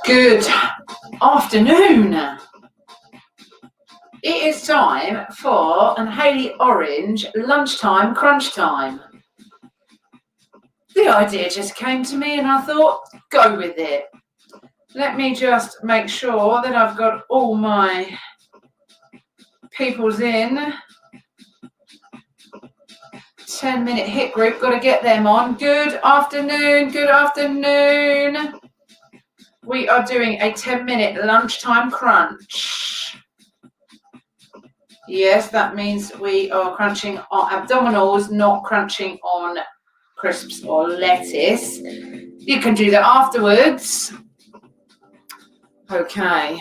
Good afternoon. It is time for an Hayley Orange lunchtime crunch time. The idea just came to me and I thought, go with it. Let me just make sure that I've got all my peoples in. 10-minute hit group, got to get them on. Good afternoon, good afternoon. We are doing a 10-minute lunchtime crunch. Yes, that means we are crunching on abdominals, not crunching on crisps or lettuce. You can do that afterwards. Okay,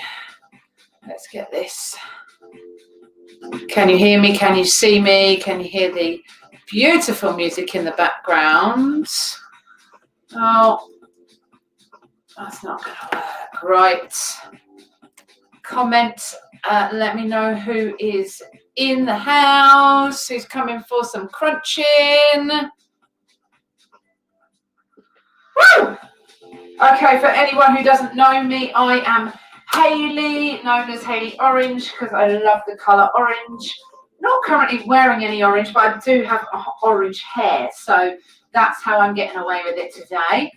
let's get this. Can you hear me? Can you see me? Can you hear the beautiful music in the background? Oh, that's not going to work. Right. Comment. Let me know who is in the house, who's coming for some crunching. Woo! Okay, for anyone who doesn't know me, I am Hayley, known as Hayley Orange, because I love the colour orange. Not currently wearing any orange, but I do have orange hair, so that's how I'm getting away with it today.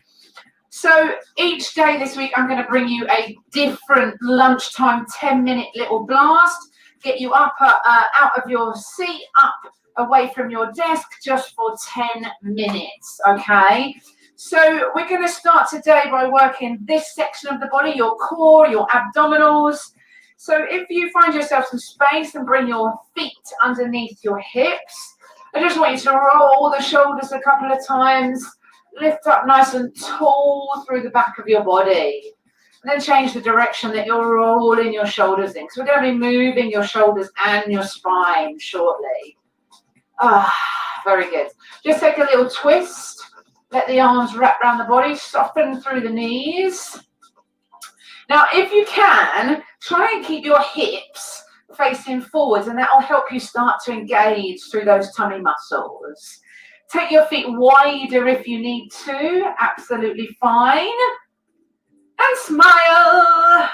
So each day this week, I'm going to bring you a different lunchtime 10-minute little blast, get you up, out of your seat, up away from your desk, just for 10 minutes, okay? So we're going to start today by working this section of the body, your core, your abdominals. So if you find yourself some space and bring your feet underneath your hips, I just want you to roll the shoulders a couple of times, lift up nice and tall through the back of your body, and then change the direction that you're rolling your shoulders in. So we're going to be moving your shoulders and your spine shortly. Very good. Just take a little twist. Let the arms wrap around the body, soften through the knees. Now, if you can, try and keep your hips facing forwards, and that will help you start to engage through those tummy muscles. Take your feet wider if you need to, absolutely fine. And smile.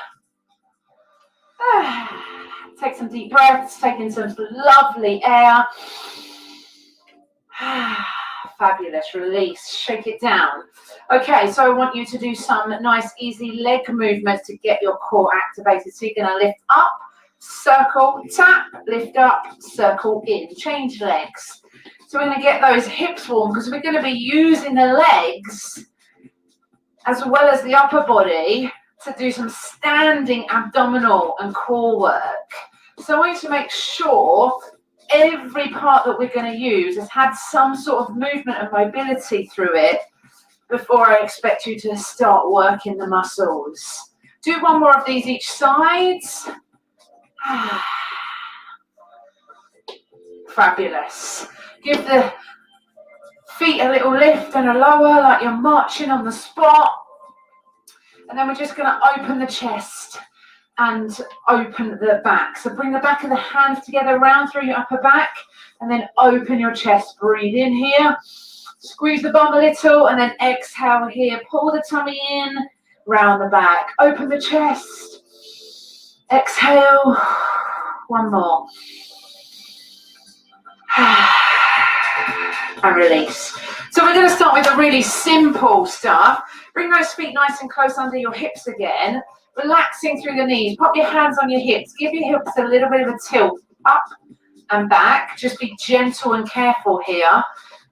Take some deep breaths, take in some lovely air. Fabulous, release, shake it down. Okay, so I want you to do some nice easy leg movements to get your core activated. So you're going to lift up, circle, tap, lift up, circle, in. Change legs. So we're going to get those hips warm because we're going to be using the legs as well as the upper body to do some standing abdominal and core work. So I want you to make sure every part that we're going to use has had some sort of movement and mobility through it before I expect you to start working the muscles. Do one more of these each side. Fabulous. Give the feet a little lift and a lower, like you're marching on the spot. And then we're just going to open the chest and open the back. So bring the back of the hands together, round through your upper back, and then open your chest. Breathe in here. Squeeze the bum a little, and then exhale here. Pull the tummy in, round the back. Open the chest. Exhale. One more. And release. So we're going to start with the really simple stuff. Bring those feet nice and close under your hips again. Relaxing through the knees. Pop your hands on your hips. Give your hips a little bit of a tilt up and back. Just be gentle and careful here.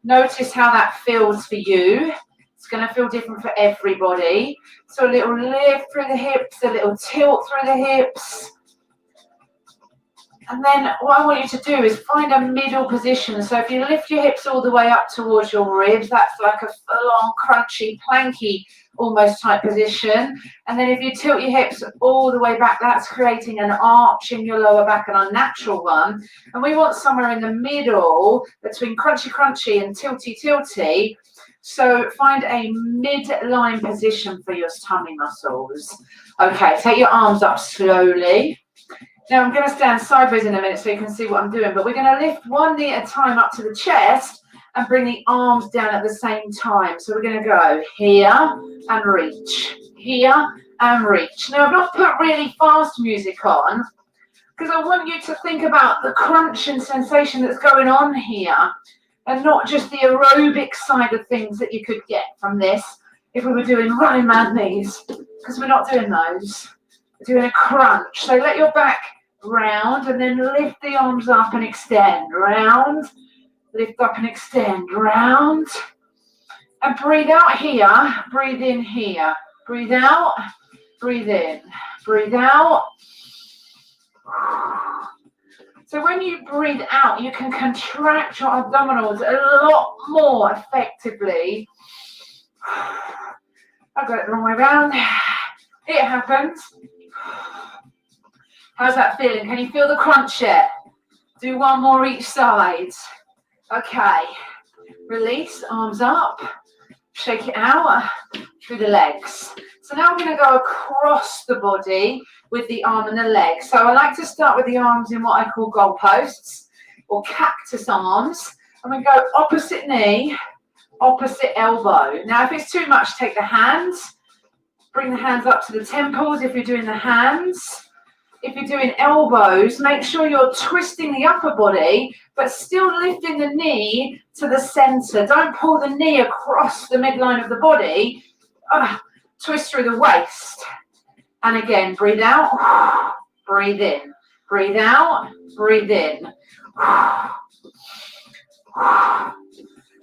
Notice how that feels for you. It's going to feel different for everybody. So a little lift through the hips, a little tilt through the hips. And then what I want you to do is find a middle position. So if you lift your hips all the way up towards your ribs, that's like a full-on crunchy, planky, almost type position. And then if you tilt your hips all the way back, that's creating an arch in your lower back, an unnatural one. And we want somewhere in the middle between crunchy, crunchy and tilty, tilty. So find a midline position for your tummy muscles. Okay, take your arms up slowly. Now I'm going to stand sideways in a minute so you can see what I'm doing, but we're going to lift one knee at a time up to the chest and bring the arms down at the same time. So we're going to go here and reach, here and reach. Now, I've not put really fast music on because I want you to think about the crunching sensation that's going on here and not just the aerobic side of things that you could get from this if we were doing running man knees, because we're not doing those. We're doing a crunch. So let your back round and then lift the arms up and extend. Round, lift up and extend. Round. And breathe out here, breathe in here. Breathe out, breathe in. Breathe out. So when you breathe out, you can contract your abdominals a lot more effectively. I got it the wrong way around. It happens. How's that feeling? Can you feel the crunch yet? Do one more each side. Okay. Release, arms up. Shake it out through the legs. So now we're going to go across the body with the arm and the leg. So I like to start with the arms in what I call goalposts or cactus arms. And we go opposite knee, opposite elbow. Now, if it's too much, take the hands. Bring the hands up to the temples if you're doing the hands. If you're doing elbows, make sure you're twisting the upper body, but still lifting the knee to the center. Don't pull the knee across the midline of the body. Twist through the waist. And again, breathe out, breathe in. Breathe out, breathe in.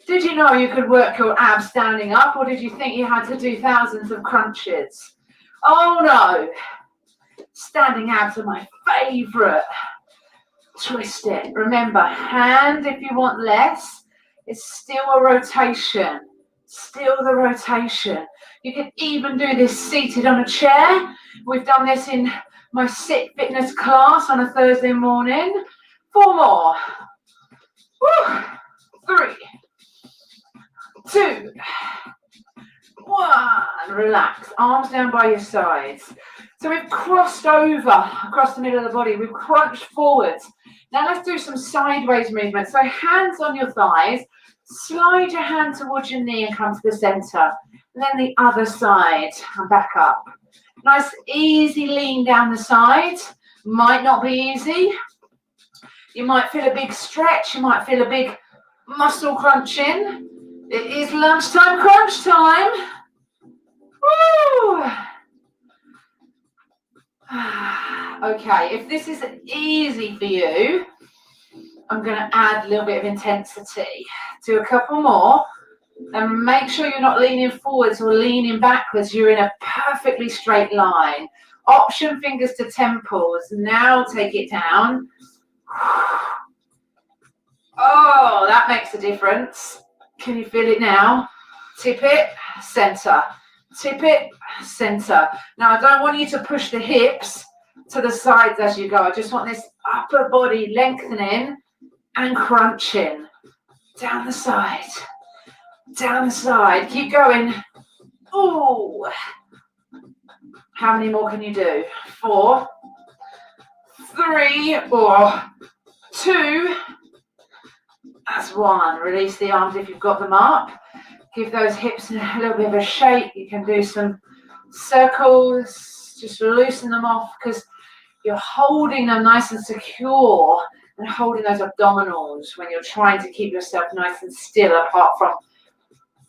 Did you know you could work your abs standing up, or did you think you had to do thousands of crunches? Oh no. Standing abs are my favorite. Twist it. Remember, hand if you want less. It's still a rotation. Still the rotation. You can even do this seated on a chair. We've done this in my sit fitness class on a Thursday morning. 4 more. Woo. 3, 2, 1. Relax. Arms down by your sides. So we've crossed over across the middle of the body. We've crunched forwards. Now let's do some sideways movement. So hands on your thighs. Slide your hand towards your knee and come to the center. And then the other side and back up. Nice easy lean down the sides. Might not be easy. You might feel a big stretch. You might feel a big muscle crunching. It is lunchtime crunch time. Woo! Okay, if this is easy for you, I'm going to add a little bit of intensity. Do a couple more and make sure you're not leaning forwards or leaning backwards. You're in a perfectly straight line. Option fingers to temples. Now take it down. Oh, that makes a difference. Can you feel it now? Tip it, center. Tip it, center. Now, I don't want you to push the hips to the sides as you go. I just want this upper body lengthening and crunching. Down the side. Down the side. Keep going. Ooh. How many more can you do? 4, 3, or 2. That's 1. Release the arms if you've got them up. Give those hips a little bit of a shake. You can do some circles. Just loosen them off because you're holding them nice and secure and holding those abdominals when you're trying to keep yourself nice and still apart from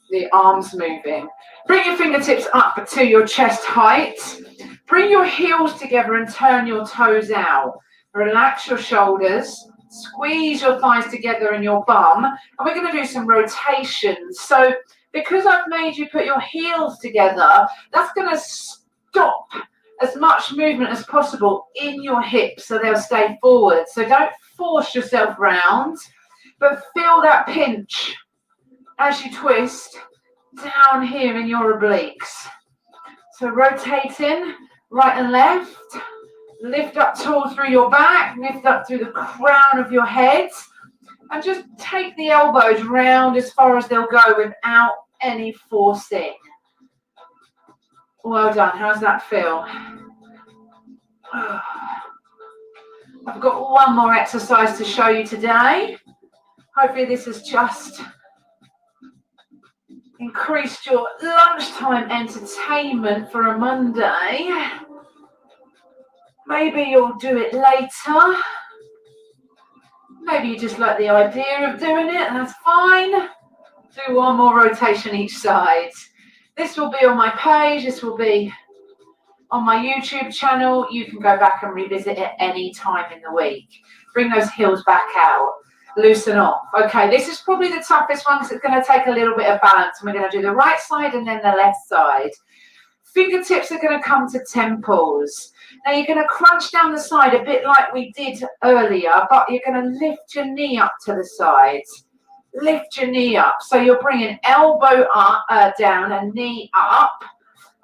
the arms moving. Bring your fingertips up to your chest height. Bring your heels together and turn your toes out. Relax your shoulders. Squeeze your thighs together in your bum. And we're going to do some rotations. So because I've made you put your heels together, that's going to stop as much movement as possible in your hips so they'll stay forward. So don't force yourself round, but feel that pinch as you twist down here in your obliques. So rotating right and left. Lift up tall through your back, lift up through the crown of your head, and just take the elbows round as far as they'll go without any forcing. Well done. How's that feel? I've got one more exercise to show you today. Hopefully this is just increased your lunchtime entertainment for a Monday. Maybe you'll do it later. Maybe you just like the idea of doing it, and that's fine. Do one more rotation each side. This will be on my page. This will be on my YouTube channel. You can go back and revisit it any time in the week. Bring those heels back out. Loosen off. Okay, this is probably the toughest one because it's going to take a little bit of balance. And we're going to do the right side and then the left side. Fingertips are going to come to temples. Now you're going to crunch down the side a bit like we did earlier, but you're going to lift your knee up to the side. Lift your knee up. So you're bringing elbow up, down and knee up.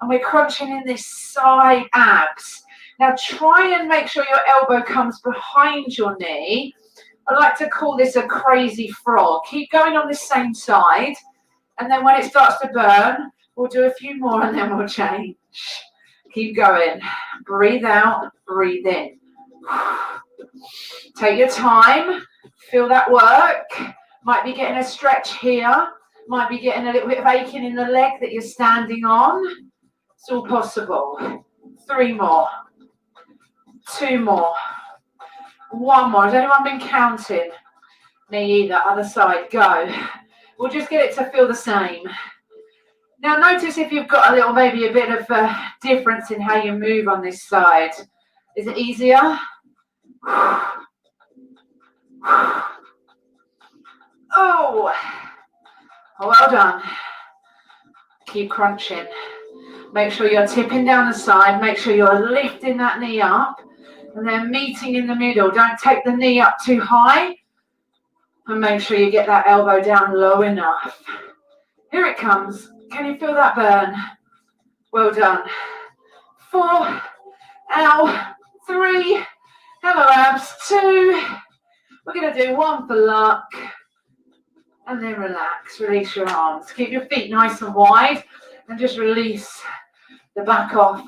And we're crunching in this side abs. Now try and make sure your elbow comes behind your knee. I like to call this a crazy frog. Keep going on the same side. And then when it starts to burn, we'll do a few more and then we'll change. Keep going. Breathe out, breathe in. Take your time. Feel that work. Might be getting a stretch here. Might be getting a little bit of aching in the leg that you're standing on. It's all possible. 3 more. 2 more. 1 more. Has anyone been counting? Me either. Other side. Go. We'll just get it to feel the same. Now notice if you've got a little, maybe a bit of a difference in how you move on this side. Is it easier? Oh, well done. Keep crunching. Make sure you're tipping down the side. Make sure you're lifting that knee up and then meeting in the middle. Don't take the knee up too high and make sure you get that elbow down low enough. Here it comes. Can you feel that burn? Well done. 4, out, 3, hello abs, 2. We're going to do 1 for luck. And then relax, release your arms. Keep your feet nice and wide and just release the back off,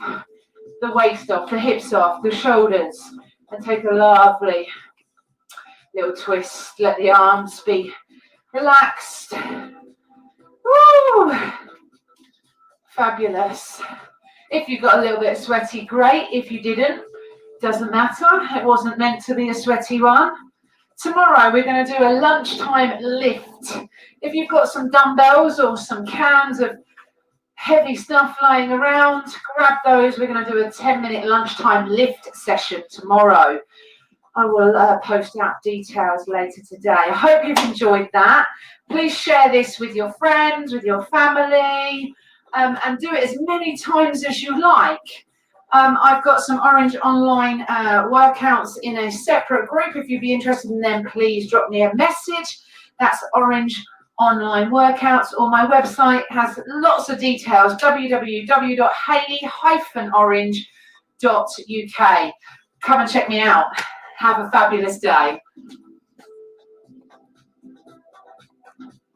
the waist off, the hips off, the shoulders. And take a lovely little twist. Let the arms be relaxed. Woo! Fabulous. If you got a little bit sweaty, great. If you didn't, doesn't matter. It wasn't meant to be a sweaty one. Tomorrow we're going to do a lunchtime lift. If you've got some dumbbells or some cans of heavy stuff lying around, grab those. We're going to do a 10-minute lunchtime lift session tomorrow. I will post out details later today. I hope you've enjoyed that. Please share this with your friends, with your family, and do it as many times as you like. I've got some Orange online workouts in a separate group. If you'd be interested in them, please drop me a message. That's Orange Online Workouts, or my website has lots of details, www.hayley-orange.uk. Come and check me out. Have a fabulous day.